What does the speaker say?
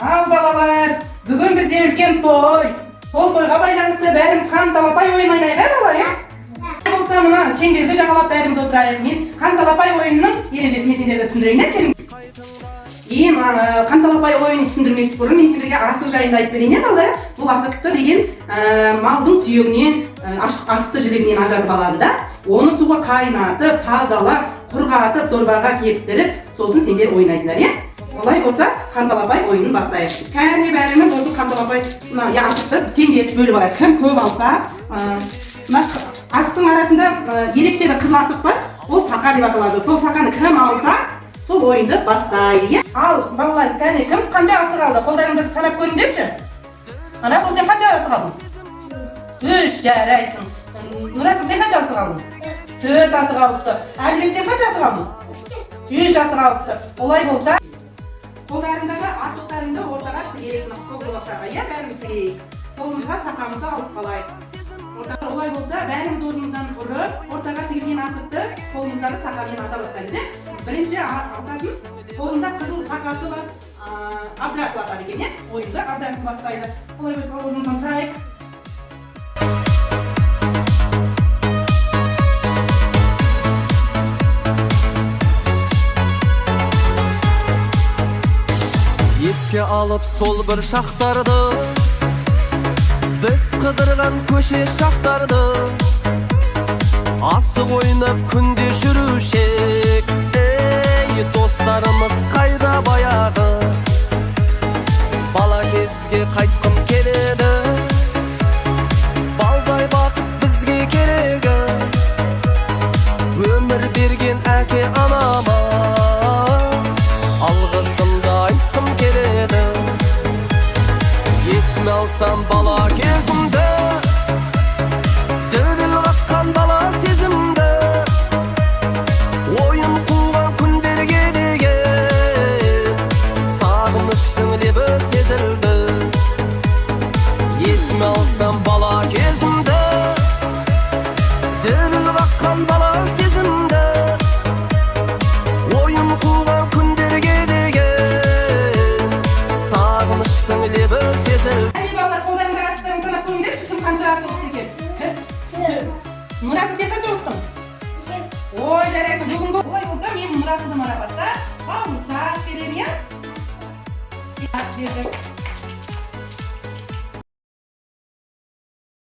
Al balalar, bugün bizde ülken toy. Sol toyga байланысты бәріміз қан талапай ойын ойнайық, балалар, ya? Болса мына чеңберді жағалап бәріміз отырайық. Мен қан талапай ойынның ережесін сендерге түсіндірейін, келіңдер. Қан талапай ойынын түсіндірмес бұрын мен сендерге асық жайында айтып берейін, балалар. Бұл асықты деген малдың сүйегінен, асықты жілігінен ажыратып алады да. Оны суға қайнатып, тазалап, құрғатып, дорбаға кептіріп, сосын сендер ойнайсыңдар, ya? Олай болса, қан талапай ойынын бастайық. Кәне бәріміз осы қан талапай асықты теңдетіп бөліп алайық. Кім көп алса, асықтың арасында ерекше бір қызыл асық бар. Ол сақа деп аталады. Сол сақаны кім алса, сол ойынды бастайды. Ал, балалар, кәне кім қанша асық алды? Қолдарыңды санап көріңдерші. Расул, сен қанша асық алдың? 3, жарайсың. Расул, сен қанша асық алдың? 4 асық алыпты. Әлібек, сен қанша асық алдың? 3 асық алыпты. Олай болса, қолдарындағы асықтарыңды ортаға тігесің, көк ошаға, ya, бәріміз тігейік. Қолымызға сақамызды алып қалайық. Олай болса, бәріміз орнымыздан тұрып, ортаға тігілген асықты қолымыздағы сақамен ата бастаймыз. Бірінші атасын, қолында қызыл сақасы бар, абдырасыл атады екен, ойында абдырасын бастайды. Олай болса, орнымыздан тұрайық. Еске алып сол бір шақтарды, біз қыдырған көше шақтарды, асық ойнап күнде жүрушек. Ей, достарымыз қайда баяғы, бала кезге қайтқым келеді. Балдай бақыт бізге керегі, өмір берген әке анама алғысымды айтқым келеді. Есіме алсам бала кезімді, діріл қаққан бала сезімді, ойын қуған күндерге деген сағыныштың лебі сезілді. Есіме алсам бала кезімді, діріл қаққан бала сезімді, ойын қуған күндерге деген сағыныштың лебі сезілді. Әне балалар, қолдарыңдағы асықтарын санап көріңдерші, кім қанша асық ұқты екен? Нұрасыл, сен қанша ұқтың? Ой, жарайсың, бүгінгі олай болса, мен Нұрасылды марапаттап, бауырсақ берем, ya? Бердім.